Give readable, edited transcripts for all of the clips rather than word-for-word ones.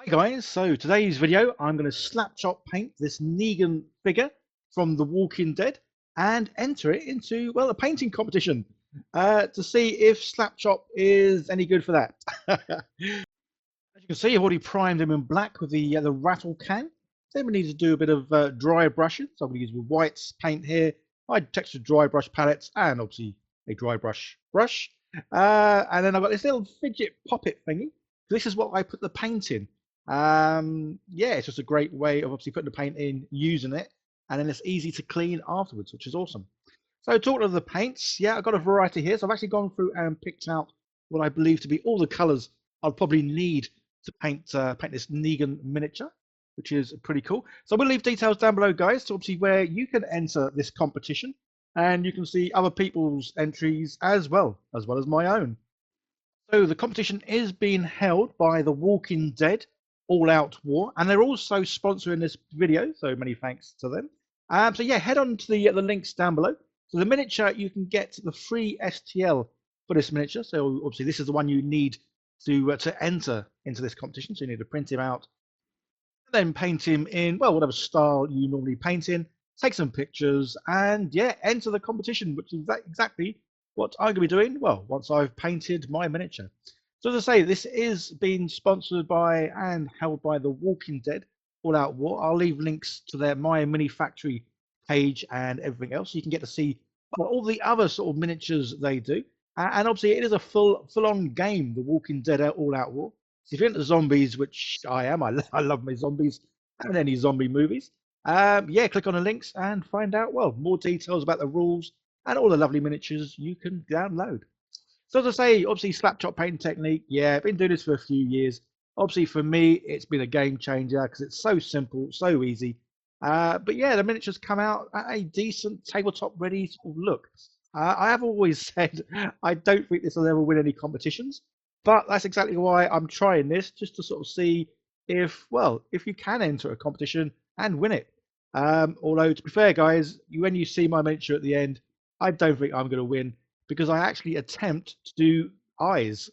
Hi guys, so today's video I'm going to slapchop paint this Negan figure from The Walking Dead and enter it into, well, a painting competition to see if slapchop is any good for that. As you can see, I've already primed him in black with the rattle can. Then we need to do a bit of dry brushing, so I'm going to use the whites paint here, my textured dry brush palettes, and obviously a dry brush. And then I've got this little fidget poppet thingy. This is what I put the paint in. Yeah, it's just a great way of obviously putting the paint in, using it, and then it's easy to clean afterwards, which is awesome. So talking of the paints, yeah, I've got a variety here. So I've actually gone through and picked out what I believe to be all the colours I'll probably need to paint this Negan miniature, which is pretty cool. So we'll leave details down below, guys, to obviously where you can enter this competition, and you can see other people's entries as well as my own. So the competition is being held by The Walking Dead All Out War, and they're also sponsoring this video, so many thanks to them. So yeah, head on to the links down below. So the miniature, you can get the free STL for this miniature. So obviously this is the one you need to enter into this competition. So you need to print him out, and then paint him in, well, whatever style you normally paint in, take some pictures, and yeah, enter the competition, which is exactly what I'm going to be doing, well, once I've painted my miniature. So as I say, this is being sponsored by and held by The Walking Dead All Out War. I'll leave links to their My Mini Factory page and everything else. So you can get to see all the other sort of miniatures they do. And obviously it is a full-on game, The Walking Dead All Out War. So if you're into zombies, which I am, I love my zombies and any zombie movies, yeah, click on the links and find out, well, more details about the rules and all the lovely miniatures you can download. So as I say, obviously Slapchop painting technique, yeah, I've been doing this for a few years. Obviously for me, it's been a game changer because it's so simple, so easy. But yeah, the miniatures come out at a decent tabletop ready sort of look. I have always said I don't think this will ever win any competitions, but that's exactly why I'm trying this, just to sort of see if, well, if you can enter a competition and win it. Although to be fair, guys, when you see my miniature at the end, I don't think I'm going to win because I actually attempt to do eyes.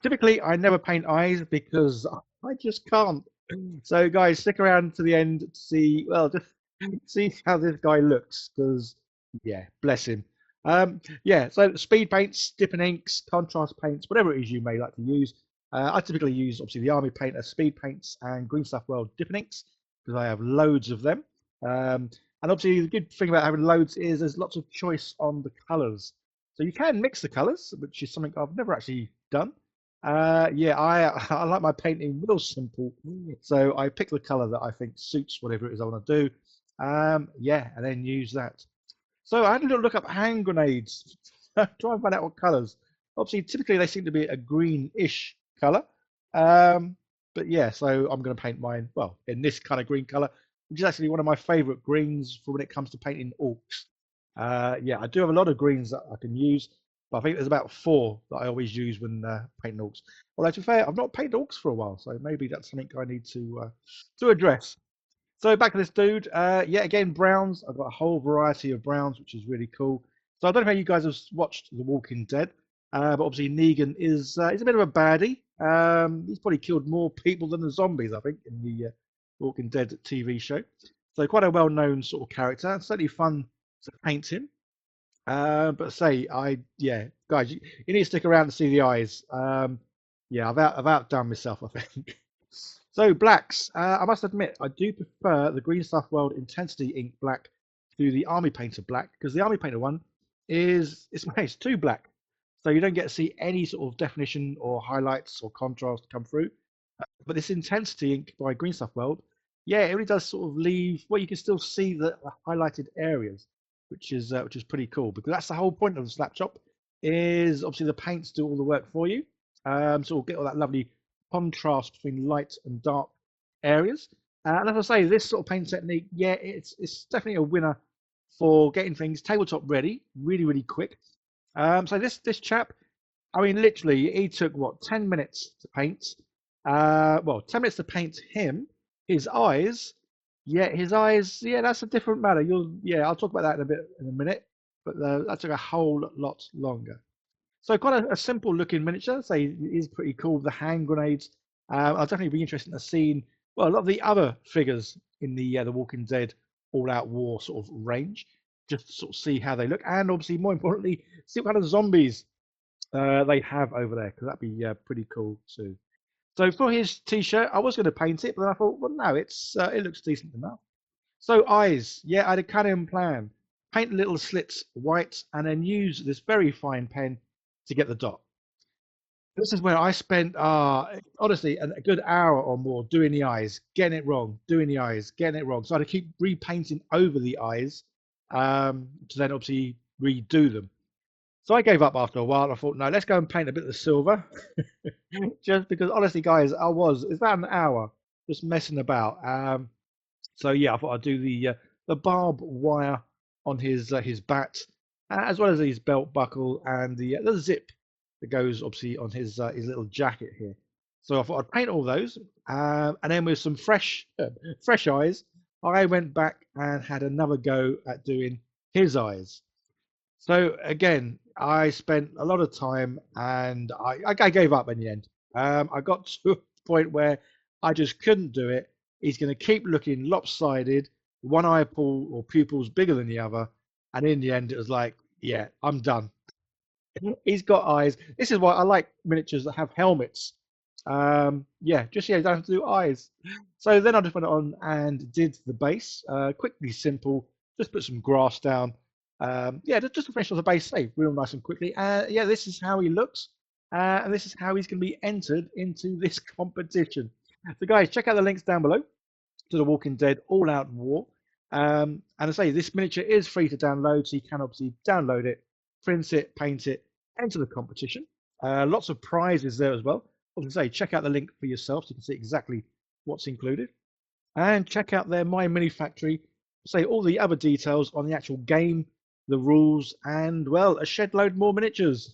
Typically, I never paint eyes because I just can't. So, guys, stick around to the end to see, well, just see how this guy looks because, yeah, bless him. Yeah, so speed paints, dipping inks, contrast paints, whatever it is you may like to use. I typically use, obviously, the Army Painter speed paints and Green Stuff World dipping inks because I have loads of them. And obviously, the good thing about having loads is there's lots of choice on the colours. So you can mix the colours, which is something I've never actually done. Yeah, I like my painting real simple, so I pick the colour that I think suits whatever it is I want to do. Yeah, and then use that. So I had a little look up hand grenades, try and find out what colours. Obviously, typically they seem to be a greenish colour. Um, but yeah, so I'm going to paint mine, well, in this kind of green colour, which is actually one of my favourite greens for when it comes to painting orcs. Yeah, I do have a lot of greens that I can use, but I think there's about four that I always use when painting orcs. Although to be fair, I've not painted orcs for a while, so maybe that's something I need to address. So back to this dude. Yeah, again, browns. I've got a whole variety of browns, which is really cool. So I don't know how you guys have watched The Walking Dead, but obviously Negan is a bit of a baddie. He's probably killed more people than the zombies, I think, in the Walking Dead TV show. So quite a well-known sort of character. Certainly fun to paint him. But say yeah, guys, you need to stick around to see the eyes. Yeah, I've outdone myself, I think. So blacks, I must admit, I do prefer the Green Stuff World Intensity Ink Black to the Army Painter Black because the Army Painter one it's too black, so you don't get to see any sort of definition or highlights or contrast come through. But this Intensity Ink by Green Stuff World, yeah, it really does sort of leave, well, you can still see the highlighted areas, which is pretty cool because that's the whole point of the Slapchop is obviously the paints do all the work for you. So we'll get all that lovely contrast between light and dark areas. And as I say, this sort of paint technique, yeah, it's definitely a winner for getting things tabletop ready, really, really quick. So this chap, I mean, literally, he took what 10 minutes to paint. Well, 10 minutes to paint him. His eyes, yeah, his eyes, yeah, that's a different matter. Yeah, I'll talk about that in a minute. But that took a whole lot longer. So quite a simple looking miniature. So it is pretty cool. The hand grenades I'll definitely be interested in seeing well a lot of the other figures in the Walking Dead All Out War sort of range, just to sort of see how they look, and obviously more importantly, see what kind of zombies they have over there, because that'd be pretty cool too. So for his t-shirt, I was going to paint it, but then I thought, well, no, it looks decent enough. So eyes, yeah, I had a cut-in plan. Paint little slits white, and then use this very fine pen to get the dot. This is where I spent, honestly, a good hour or more doing the eyes, getting it wrong, doing the eyes, getting it wrong. So I had to keep repainting over the eyes to then obviously redo them. So I gave up after a while. I thought, no, let's go and paint a bit of the silver. Just because, honestly, guys, it's about an hour just messing about. So yeah, I thought I'd do the barbed wire on his bat, as well as his belt buckle and the zip that goes obviously on his little jacket here. So I thought I'd paint all those, and then with some fresh eyes, I went back and had another go at doing his eyes. So again, I spent a lot of time and I gave up in the end. I got to a point where I just couldn't do it. He's going to keep looking lopsided, one eyeball or pupils bigger than the other. And in the end, it was like, yeah, I'm done. He's got eyes. This is why I like miniatures that have helmets. Yeah, just yeah, you don't have to do eyes. So then I just went on and did the base, quickly, simple. Just put some grass down. Yeah, just to finish off the base, say real nice and quickly. Yeah, this is how he looks, and this is how he's going to be entered into this competition. So guys, check out the links down below to the Walking Dead All Out War. And I say this miniature is free to download, so you can obviously download it, print it, paint it, enter the competition. Lots of prizes there as well. I was going to say, check out the link for yourself so you can see exactly what's included. And check out their My Mini Factory, say all the other details on the actual game, the rules, and well, a shed load more miniatures.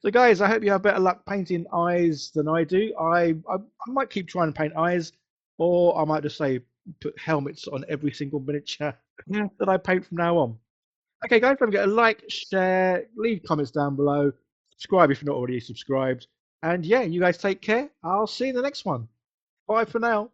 So guys, I hope you have better luck painting eyes than I do. I might keep trying to paint eyes, or I might just say put helmets on every single miniature that I paint from now on. Okay, guys, don't forget to like, share, leave comments down below, subscribe if you're not already subscribed, and yeah, you guys take care. I'll see you in the next one. Bye for now.